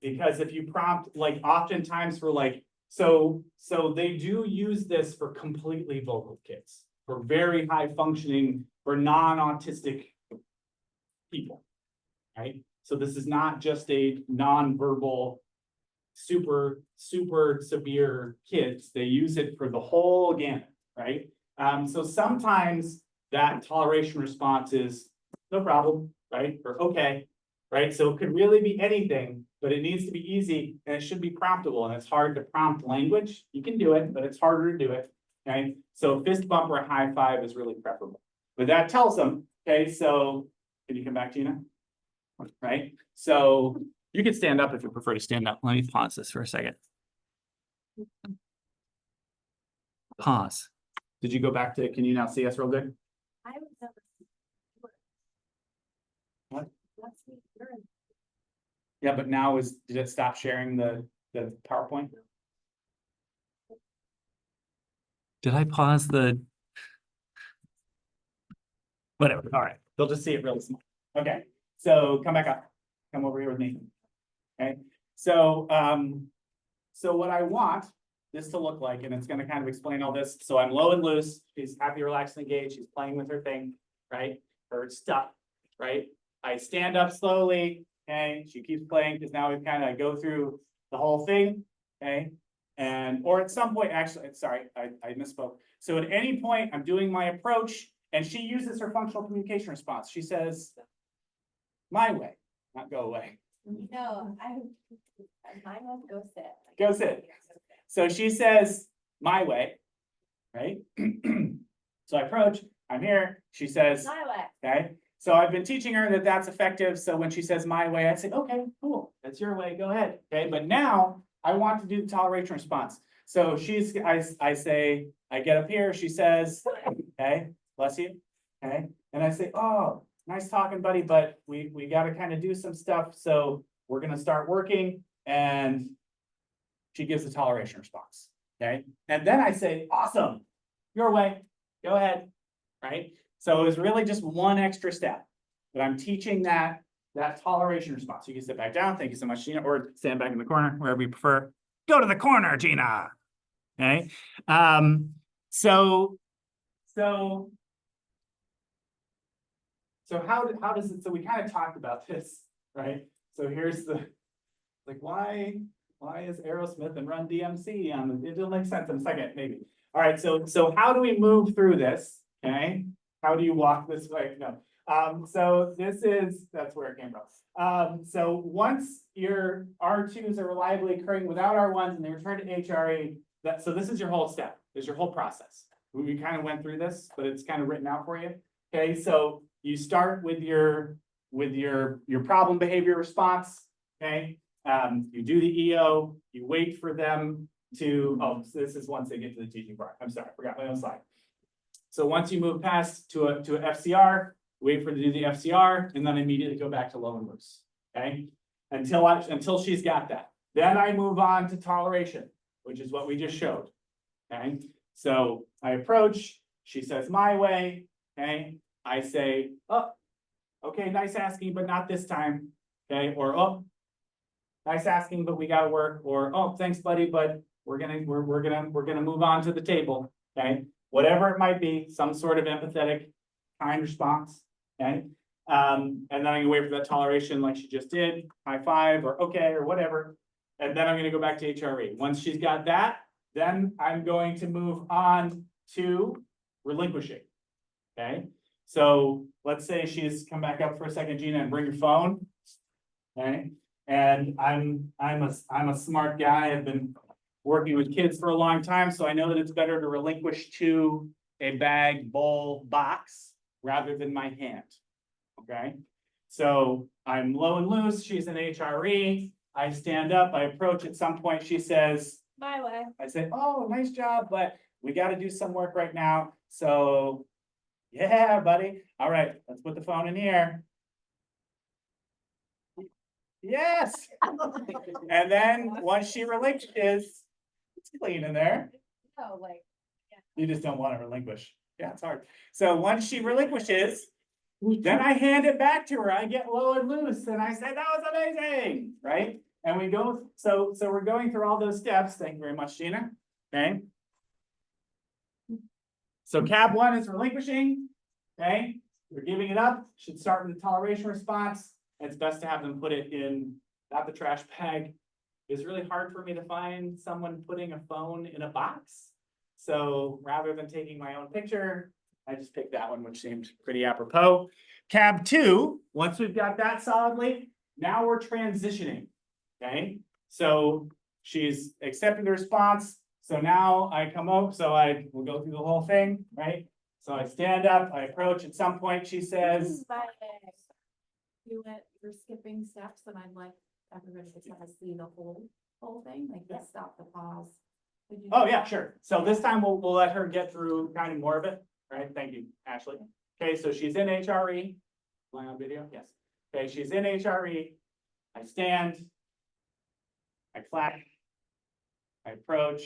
Because if you prompt, like oftentimes for like, so they do use this for completely vocal kids, for very high functioning, for non-autistic people. Right? So this is not just a nonverbal, super severe kids. They use it for the whole gamut, right? So sometimes that toleration response is no problem, right? Or okay, right? So it could really be anything, but it needs to be easy and it should be promptable, and it's hard to prompt language. You can do it, but it's harder to do it, okay? So fist bump or a high five is really preferable. But that tells them, okay, so can you come back, Gina? Right? So you can stand up if you prefer to stand up. Let me pause this for a second. Pause. Did you go back to, can you now see us real good? I would never. What? Let's see, you're in. Yeah, but now did it stop sharing the PowerPoint? Did I pause the? Whatever, all right, they'll just see it really small. Okay, so come back up, come over here with me. Okay, so what I want this to look like, and it's gonna kind of explain all this. So I'm low and loose, she's happy, relaxed, and engaged, she's playing with her thing, right? Her stuff, right? I stand up slowly, okay, she keeps playing, because now we kind of go through the whole thing, okay? Or at some point, actually, sorry, I misspoke. So at any point, I'm doing my approach, and she uses her functional communication response. She says, my way, not go away. No, mine was go sit. Go sit. So she says, my way, right? So I approach, I'm here, she says, My way. okay? So I've been teaching her that that's effective. So when she says my way, I say, okay, cool, that's your way, go ahead, okay? But now I want to do the toleration response. So I say, I get up here, she says, okay, bless you, okay? And I say, oh, nice talking, buddy, but we got to kind of do some stuff. So we're going to start working, and she gives the toleration response, okay? And then I say, awesome, your way, go ahead, right? So it was really just one extra step, but I'm teaching that toleration response. You can sit back down. Thank you so much, Gina, or stand back in the corner, wherever you prefer. Go to the corner, Gina. Okay. So how does it, so we kind of talked about this, right? So here's like, why is Aerosmith and Run DMC on the, it'll make sense in a second, maybe. All right, so how do we move through this? Okay, how do you walk this way? No. So that's where it came from. So once your R2s are reliably occurring without R1s and they return to HRE, so this is your whole step, is your whole process. We kind of went through this, but it's kind of written out for you. Okay, so you start with your problem behavior response. Okay, you do the EO, you wait for them to, oh, so this is once they get to the teaching part. I'm sorry, I forgot my own slide. So once you move past to a FCR, wait for them to do the FCR, and then immediately go back to low and loose. Okay, until she's got that. Then I move on to toleration, which is what we just showed. Okay, so I approach, she says my way. Okay, I say, oh, okay, nice asking, but not this time. Okay, or oh, nice asking, but we gotta work. Or oh, thanks, buddy, but we're gonna move on to the table. Okay, whatever it might be, some sort of empathetic, kind response. Okay, and then I'm gonna wait for that toleration, like she just did, high five or okay or whatever, and then I'm gonna go back to HRE. Once she's got that, then I'm going to move on to relinquishing. Okay, so let's say she's come back up for a second, Gina, and bring your phone. Okay, and I'm a smart guy. I've been working with kids for a long time, so I know that it's better to relinquish to a bag, bowl, box rather than my hand. Okay, so I'm low and loose. She's an HRE. I stand up. I approach. At some point, she says, My way. I say, oh, nice job, but we got to do some work right now. So yeah, buddy. All right, let's put the phone in here. Yes. And then once she relinquishes, it's clean in there. No, like. You just don't want to relinquish. Yeah, it's hard. So once she relinquishes, then I hand it back to her. I get low and loose and I say, that was amazing, right? And we go, so we're going through all those steps. Thank you very much, Gina. Okay. So cab one is relinquishing. Okay. they're giving it up, should start with a toleration response. It's best to have them put it in, not the trash bag. It's really hard for me to find someone putting a phone in a box. So rather than taking my own picture, I just picked that one, which seemed pretty apropos. Cab 2, once we've got that solidly, now we're transitioning, okay? So she's accepted the response. So now I come up, we'll go through the whole thing, right? So I stand up, I approach, at some point she says, You're skipping steps and I'd like everybody to kind of see the whole thing, like the stop, the pause. Could you oh do yeah, that? sure. So this time we'll let her get through kind of more of it, right? Thank you, Ashley. Okay, so she's in HRE. Am I on video? Yes. Okay, she's in HRE. I stand. I clap. I approach.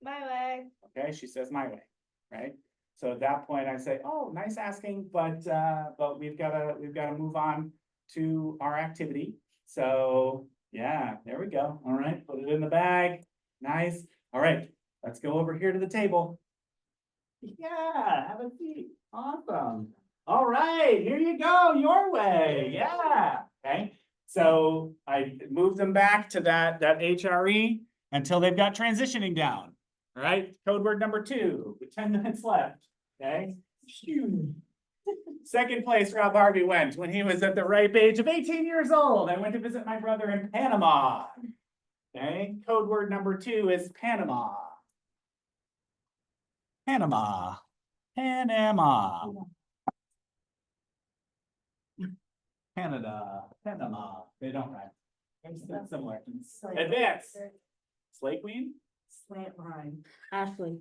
My way. Okay, she says my way, right? So at that point I say, oh, nice asking, but we've gotta move on to our activity. So yeah, there we go. All right, put it in the bag. Nice. All right, let's go over here to the table. Yeah, have a seat. Awesome. All right, here you go, your way. Yeah. Okay. So I move them back to that HRE until they've got transitioning down. All right, code word number 2, with 10 minutes left. Okay. Second place Rob Harvey went when he was at the ripe age of 18 years old. I went to visit my brother in Panama. Okay, code word number 2 is Panama. Panama. Panama. Canada. Panama. They don't rhyme. It's similar. Advance. Slay Queen? Slant line. Ashley.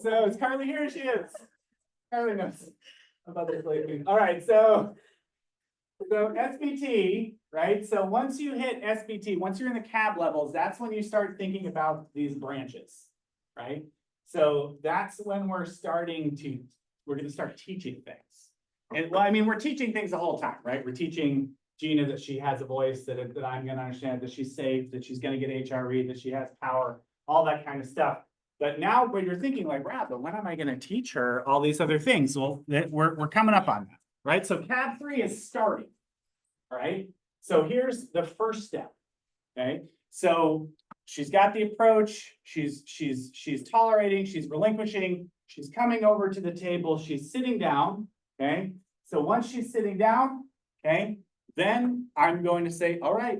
So it's Carly, here she is. Carly knows about the Slay Queen. All right, so SBT, right? So once you hit SBT, once you're in the cab levels, that's when you start thinking about these branches, right? So that's when we're going to start teaching things. And well, I mean, we're teaching things the whole time, right? We're teaching Gina that she has a voice, that I'm going to understand, that she's safe, that she's going to get HRE, that she has power, all that kind of stuff. But now when you're thinking like, Rob, but when am I going to teach her all these other things? Well, we're coming up on that, right? So cab 3 is starting, all right? So here's the first step, okay? So she's got the approach, she's tolerating, she's relinquishing, she's coming over to the table, she's sitting down, okay? So once she's sitting down, okay, then I'm going to say, all right,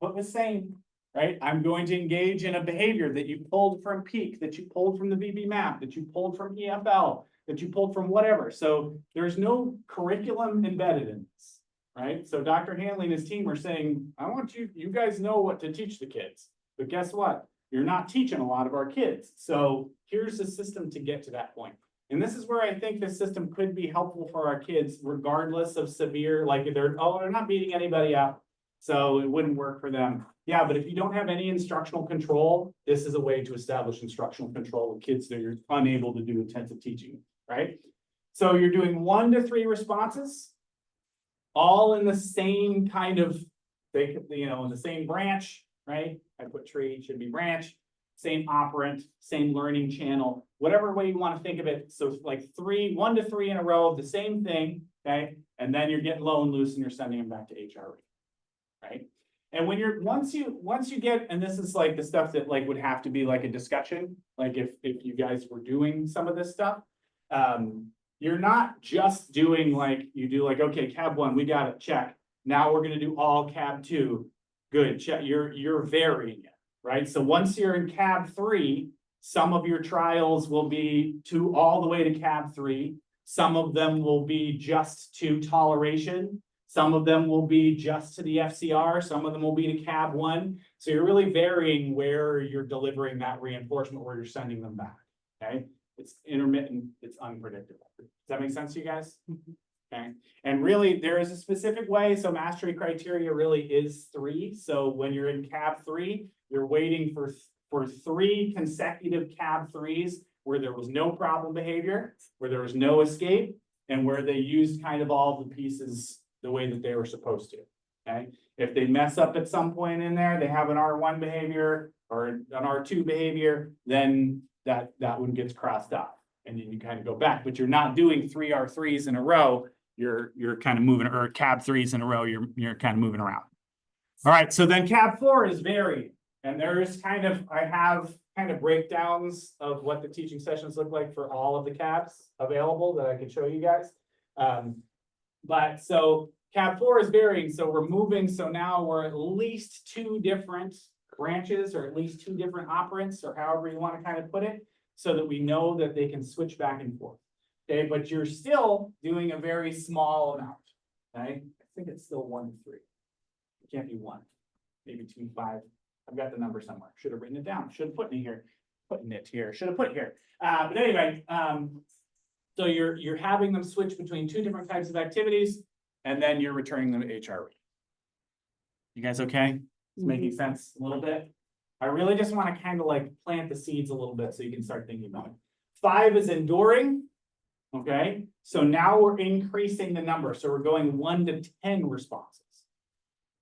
put the same, right? I'm going to engage in a behavior that you pulled from PEAK, that you pulled from the VB map, that you pulled from EFL, that you pulled from whatever. So there's no curriculum embedded in this, right? So Dr. Hanley and his team are saying, I want you guys know what to teach the kids. But guess what? You're not teaching a lot of our kids. So here's the system to get to that point. And this is where I think this system could be helpful for our kids, regardless of severe, like they're not beating anybody up, so it wouldn't work for them. Yeah, but if you don't have any instructional control, this is a way to establish instructional control with kids that you're unable to do intensive teaching, right? So you're doing 1 to 3 responses, all in the same kind of, in the same branch, right? I put tree, should be branch, same operant, same learning channel, whatever way you want to think of it. So like 1 to 3 in a row of the same thing, okay? And then you're getting low and loose and you're sending them back to HRE, right? And when once you get, and this is like the stuff that like would have to be like a discussion, like if you guys were doing some of this stuff, you're not just doing like, you do like, okay, cab 1, we got it, check. Now we're going to do all cab 2. Good, check. You're varying it, right? So once you're in cab 3, some of your trials will be to all the way to cab 3. Some of them will be just to toleration. Some of them will be just to the FCR. Some of them will be to cab 1. So you're really varying where you're delivering that reinforcement, where you're sending them back, okay? It's intermittent, it's unpredictable. Does that make sense to you guys? Okay, and really there is a specific way. So mastery criteria really is 3. So when you're in cab 3, you're waiting for 3 consecutive cab 3s where there was no problem behavior, where there was no escape, and where they used kind of all the pieces the way that they were supposed to. Okay, if they mess up at some point in there, they have an R1 behavior, or an R2 behavior, then that one gets crossed off. And then you kind of go back, but you're not doing 3 R3s in a row. You're kind of moving, or cab 3s in a row, you're kind of moving around. All right, so then cab 4 is varied. And there's kind of, I have kind of breakdowns of what the teaching sessions look like for all of the cabs available that I could show you guys. But so cab 4 is varying, so we're moving, so now we're at least 2 different branches, or at least 2 different operants, or however you want to kind of put it, so that we know that they can switch back and forth. Okay, but you're still doing a very small amount. Okay, I think it's still 1 to 3. It can't be 1, maybe 2, 5. I've got the number somewhere. Should have written it down. Should have put it here. Should have put it here. But anyway, so you're having them switch between 2 different types of activities, and then you're returning them to HRE. You guys okay? It's making sense a little bit. I really just want to kind of like plant the seeds a little bit so you can start thinking about it. 5 is enduring. Okay, so now we're increasing the number. So we're going 1 to 10 responses.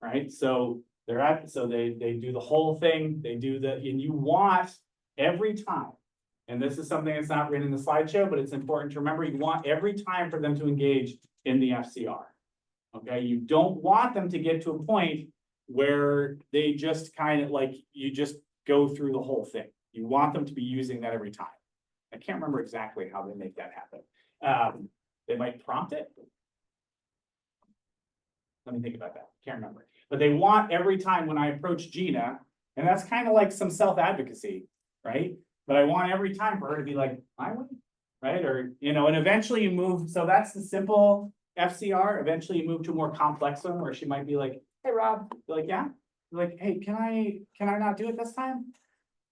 Right, so they do the whole thing. They do and you want every time, and this is something that's not written in the slideshow, but it's important to remember, you want every time for them to engage in the FCR. Okay, you don't want them to get to a point where they just kind of like, you just go through the whole thing. You want them to be using that every time. I can't remember exactly how they make that happen. They might prompt it. Let me think about that. Can't remember. But they want every time when I approach Gina, and that's kind of like some self-advocacy, right? But I want every time for her to be like, my way, right? Or, and eventually you move. So that's the simple FCR. Eventually you move to a more complex one where she might be like, hey, Rob, you're like, yeah. You're like, hey, can I not do it this time?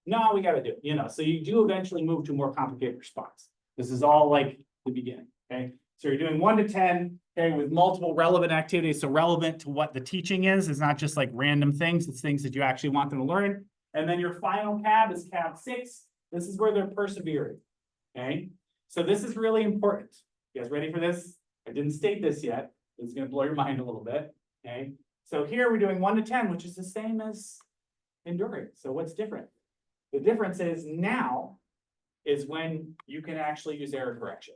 No, we got to do it, so you do eventually move to a more complicated response. This is all like the beginning, okay? So you're doing 1 to 10, okay, with multiple relevant activities. So relevant to what the teaching is not just like random things. It's things that you actually want them to learn. And then your final cab is cab 6. This is where they're persevering, okay? So this is really important. You guys ready for this? I didn't state this yet. It's going to blow your mind a little bit, okay? So here we're doing 1 to 10, which is the same as enduring. So what's different? The difference is now is when you can actually use error correction.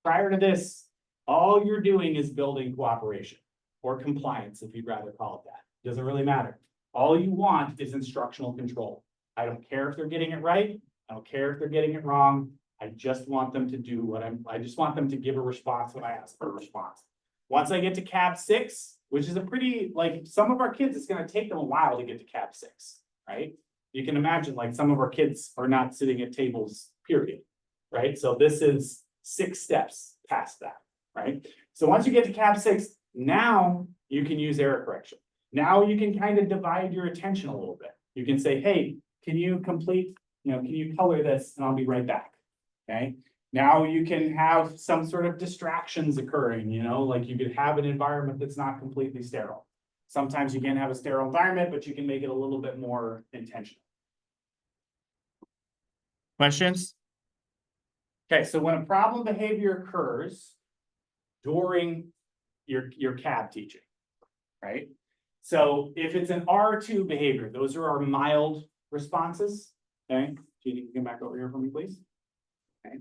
Prior to this, all you're doing is building cooperation or compliance, if you'd rather call it that. Doesn't really matter. All you want is instructional control. I don't care if they're getting it right. I don't care if they're getting it wrong. I just want them to do I just want them to give a response when I ask for a response. Once I get to cab 6, which is a pretty, like some of our kids, it's going to take them a while to get to cab 6, right? You can imagine like some of our kids are not sitting at tables, period, right? So this is 6 steps past that, right? So once you get to cab 6, now you can use error correction. Now you can kind of divide your attention a little bit. You can say, hey, can you complete, can you color this and I'll be right back, okay? Now you can have some sort of distractions occurring, like you could have an environment that's not completely sterile. Sometimes you can have a sterile environment, but you can make it a little bit more intentional. Questions? Okay, so when a problem behavior occurs during your cab teaching, right? So if it's an R2 behavior, those are our mild responses. Okay, Judy, can you come back over here for me, please? Okay.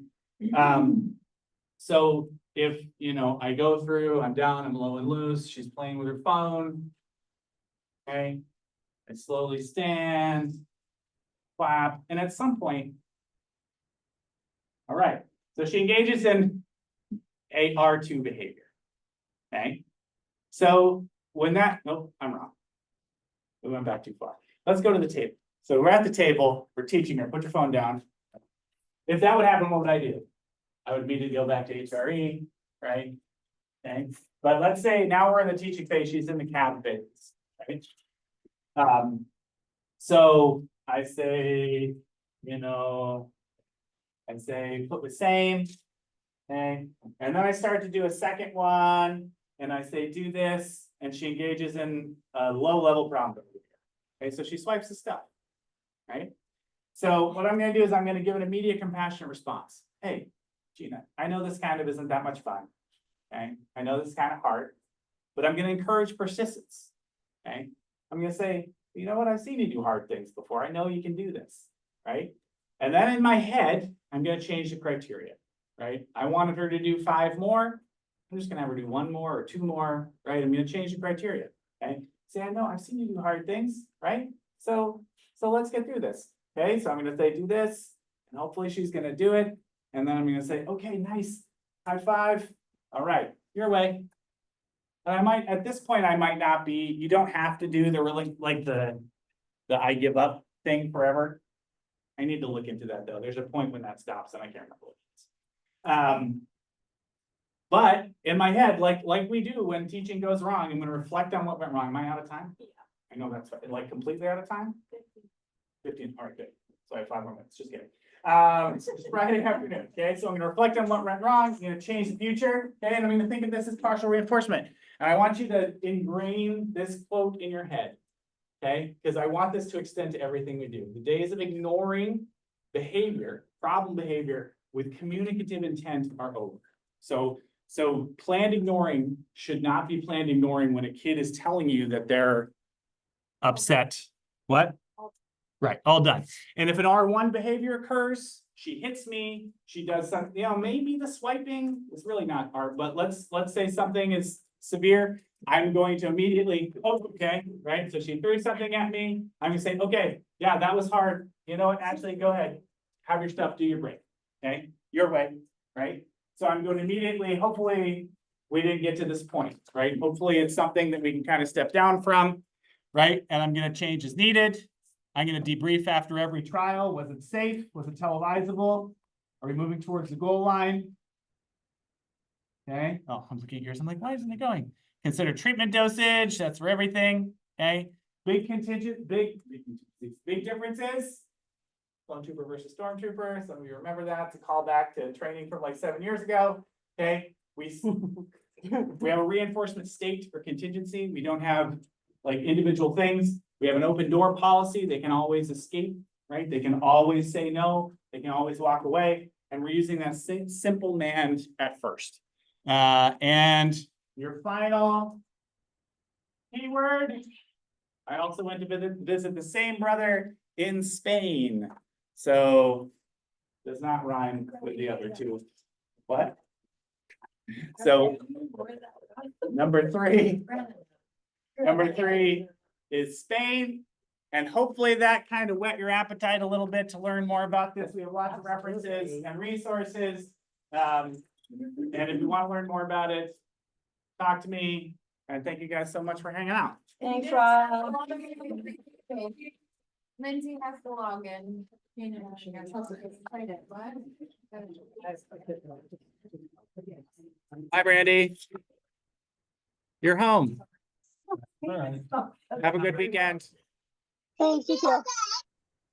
So if, I go through, I'm down, I'm low and loose, she's playing with her phone. Okay, I slowly stand, clap, and at some point, all right, so she engages in a R2 behavior. Okay, so when nope, I'm wrong. We went back too far. Let's go to the table. So we're at the table, we're teaching her, put your phone down. If that would happen, what would I do? I would immediately go back to HRE, right? Okay, but let's say now we're in the teaching phase, she's in the cab phase, right? So I say, put the same, okay? And then I start to do a second one, and I say, do this, and she engages in a low-level problem. Okay, so she swipes the stuff, right? So what I'm going to do is I'm going to give an immediate compassionate response. Hey, Gina, I know this kind of isn't that much fun. Okay, I know this is kind of hard, but I'm going to encourage persistence. Okay, I'm going to say, you know what, I've seen you do hard things before, I know you can do this, right? And then in my head, I'm gonna change the criteria, right? I wanted her to do 5 more, I'm just gonna have her do 1 more or 2 more, right? I'm gonna change the criteria, okay? Say, I know, I've seen you do hard things, right? So let's get through this, okay? So I'm gonna say, do this, and hopefully she's gonna do it. And then I'm gonna say, okay, nice, high five, all right, your way. And I might, at this point, I might not be, you don't have to do the really, like the I give up thing forever. I need to look into that though. There's a point when that stops and I can't remember what it is. But in my head, like we do when teaching goes wrong, I'm gonna reflect on what went wrong. Am I out of time? Yeah. I know that's like completely out of time. 15, all right, good. So I have 5 more minutes, just kidding. It's Friday afternoon, okay? So I'm gonna reflect on what went wrong, I'm gonna change the future, okay? And I'm gonna think of this as partial reinforcement. And I want you to ingrain this quote in your head, okay? Because I want this to extend to everything we do. The days of ignoring behavior, problem behavior with communicative intent are over. So planned ignoring should not be planned ignoring when a kid is telling you that they're upset. What? Right, all done. And if an R1 behavior occurs, she hits me, she does something, you know, maybe the swiping is really not R, but let's say something is severe. I'm going to immediately, oh, okay, right? So she threw something at me. I'm gonna say, okay, yeah, that was hard. You know what? Actually, go ahead, have your stuff, do your break. Okay, your way, right? So I'm going to immediately, hopefully, we didn't get to this point, right? Hopefully, it's something that we can kind of step down from, right? And I'm gonna change as needed. I'm gonna debrief after every trial. Was it safe? Was it televisable? Are we moving towards the goal line? Okay, oh, I'm looking at yours. I'm like, why isn't it going? Consider treatment dosage. That's for everything. Okay, big contingent, big differences. Stormtrooper versus stormtrooper. Some of you remember that. It's a callback to training from like 7 years ago. Okay, we have a reinforcement state for contingency. We don't have like individual things. We have an open door policy. They can always escape, right? They can always say no. They can always walk away. And we're using that simple NAND at first. And your final keyword. I also went to visit the same brother in Spain. So does not rhyme with the other two. What? So number 3 is Spain. And hopefully that kind of whet your appetite a little bit to learn more about this. We have lots of references and resources. And if you want to learn more about it, talk to me. And thank you guys so much for hanging out. Thanks, Rob. Lindsay has to log in. Hi, Brandy. You're home. All right. Have a good weekend. Thank you.